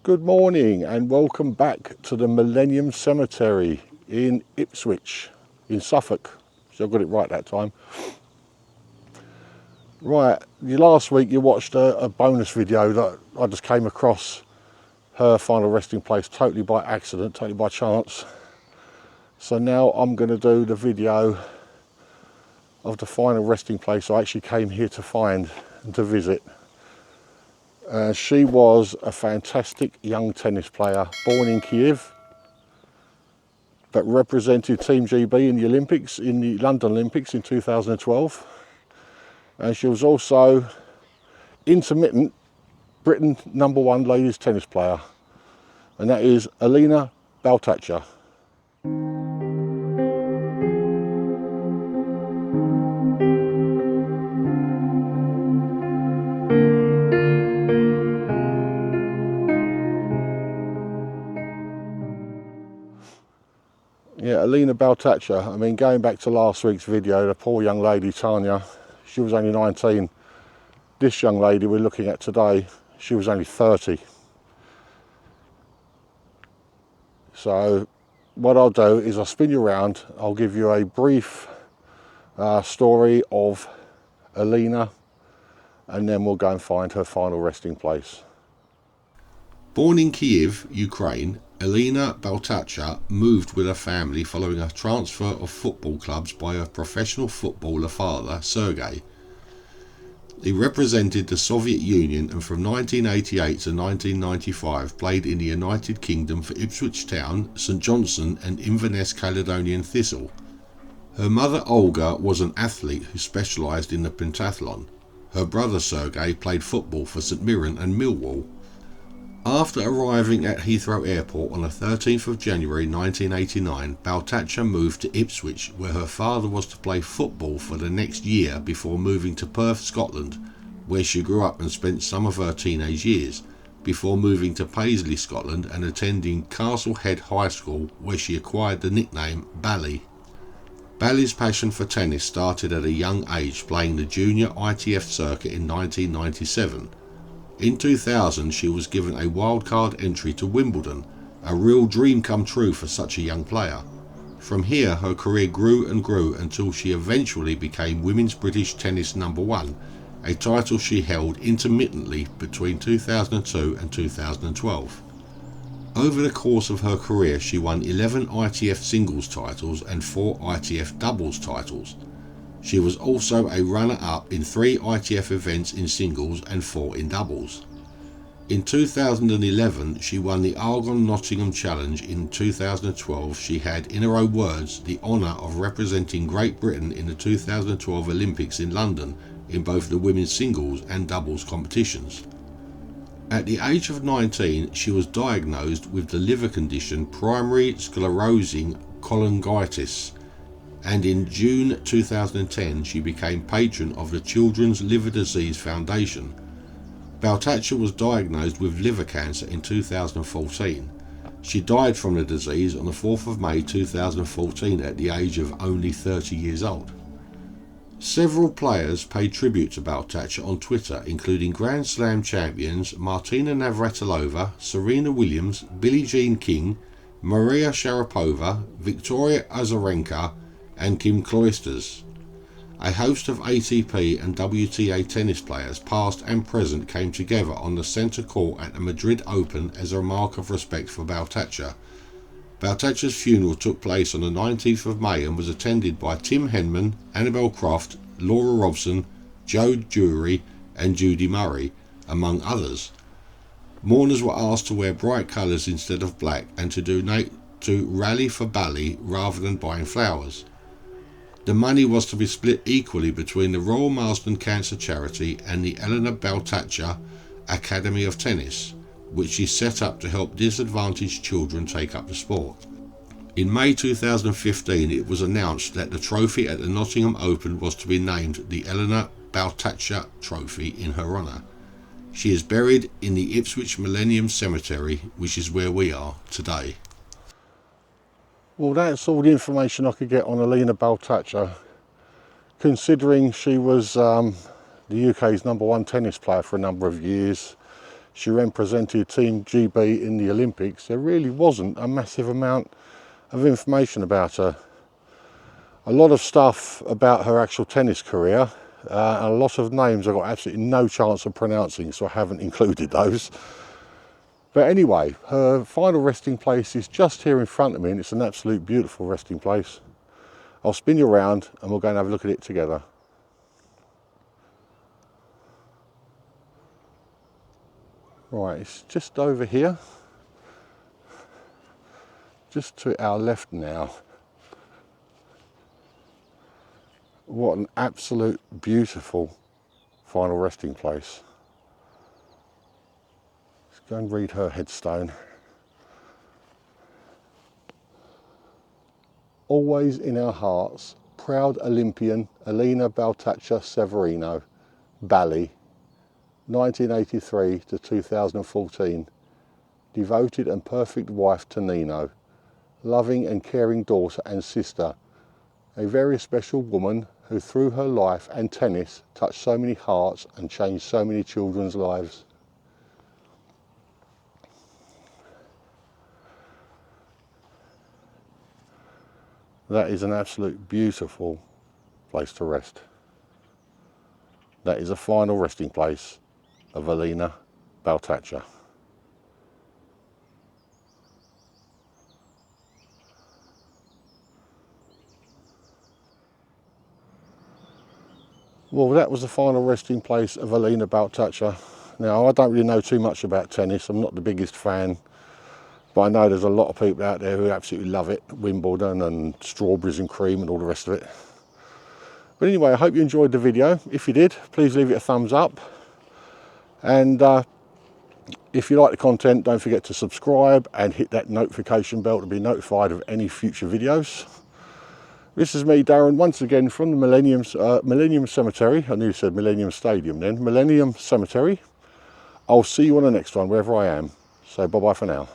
Good morning and welcome back to the Mellennium Cemetery in Ipswich in Suffolk. So I got it right that time. Right, last week you watched a bonus video that I just came across her final resting place totally by accident, totally by chance. So now I'm going to do the video of the final resting place I actually came here to find and to visit. She was a fantastic young tennis player, born in Kiev, but represented Team GB in the Olympics, in the London Olympics in 2012. And she was also intermittent Britain #1 ladies tennis player, and that is ELENA BALTACHA. Yeah, ELENA BALTACHA. I mean, going back to last week's video, the poor young lady, Tanya, she was only 19. This young lady we're looking at today, she was only 30. So what I'll do is I'll spin you around, I'll give you a brief story of ELENA, and then we'll go and find her final resting place. Born in Kiev, Ukraine, ELENA BALTACHA moved with her family following a transfer of football clubs by her professional footballer father, Sergei. He represented the Soviet Union and from 1988 to 1995 played in the United Kingdom for Ipswich Town, St Johnstone and Inverness Caledonian Thistle. Her mother Olga was an athlete who specialised in the pentathlon. Her brother Sergei played football for St Mirren and Millwall. After arriving at Heathrow Airport on the 13th of January 1989, BALTACHA moved to Ipswich, where her father was to play football for the next year before moving to Perth, Scotland, where she grew up and spent some of her teenage years, before moving to Paisley, Scotland and attending Castlehead High School, where she acquired the nickname Bally. Bally's passion for tennis started at a young age, playing the junior ITF circuit in 1997. In 2000 she was given a wildcard entry to Wimbledon, a real dream come true for such a young player. From here her career grew and grew until she eventually became Women's British Tennis #1, a title she held intermittently between 2002 and 2012. Over the course of her career she won 11 ITF singles titles and 4 ITF doubles titles. She was also a runner-up in 3 ITF events in singles and 4 in doubles. In 2011 she won the Argonne Nottingham Challenge. In 2012 she had, in her own words, the honour of representing Great Britain in the 2012 Olympics in London in both the women's singles and doubles competitions. At the age of 19 she was diagnosed with the liver condition primary sclerosing cholangitis, and in June 2010 she became patron of the Children's Liver Disease Foundation. BALTACHA was diagnosed with liver cancer in 2014. She died from the disease on the 4th of May 2014 at the age of only 30 years old. Several players paid tribute to BALTACHA on Twitter, including Grand Slam champions Martina Navratilova, Serena Williams, Billie Jean King, Maria Sharapova, Victoria Azarenka and Kim Clijsters. A host of ATP and WTA tennis players past and present came together on the centre court at the Madrid Open as a mark of respect for BALTACHA. BALTACHA's funeral took place on the 19th of May and was attended by Tim Henman, Annabel Croft, Laura Robson, Joe Jury and Judy Murray, among others. Mourners were asked to wear bright colours instead of black and to donate to Rally for Bally rather than buying flowers. The money was to be split equally between the Royal Marsden Cancer Charity and the ELENA BALTACHA Academy of Tennis, which she set up to help disadvantaged children take up the sport. In May 2015 it was announced that the trophy at the Nottingham Open was to be named the ELENA BALTACHA Trophy in her honour. She is buried in the Ipswich Mellennium Cemetery, which is where we are today. Well, that's all the information I could get on ELENA BALTACHA, considering she was the UK's #1 tennis player for a number of years. she represented Team GB in the Olympics, there really wasn't a massive amount of information about her. A lot of stuff about her actual tennis career, and a lot of names I've got absolutely no chance of pronouncing, so I haven't included those. But anyway, her final resting place is just here in front of me, and it's an absolute beautiful resting place. I'll spin you around and we'll go and have a look at it together. Right, it's just over here, just to our left now. What an absolute beautiful final resting place. Let's go and read her headstone. Always in our hearts, proud Olympian ELENA BALTACHA Severino, Bali, 1983 to 2014. Devoted and perfect wife to Nino, loving and caring daughter and sister, a very special woman who through her life and tennis touched so many hearts and changed so many children's lives. That is an absolute beautiful place to rest. That is a final resting place of ELENA BALTACHA. Well, that was the final resting place of ELENA BALTACHA. Now, I don't really know too much about tennis. I'm not the biggest fan, but I know there's a lot of people out there who absolutely love it. Wimbledon and strawberries and cream and all the rest of it. But anyway, I hope you enjoyed the video. If you did, please leave it a thumbs up. And if you like the content, don't forget to subscribe and hit that notification bell to be notified of any future videos. This is me, Darren, once again from the Mellennium Cemetery. I nearly said Millennium Stadium then. Mellennium Cemetery. I'll see you on the next one, wherever I am. So bye-bye for now.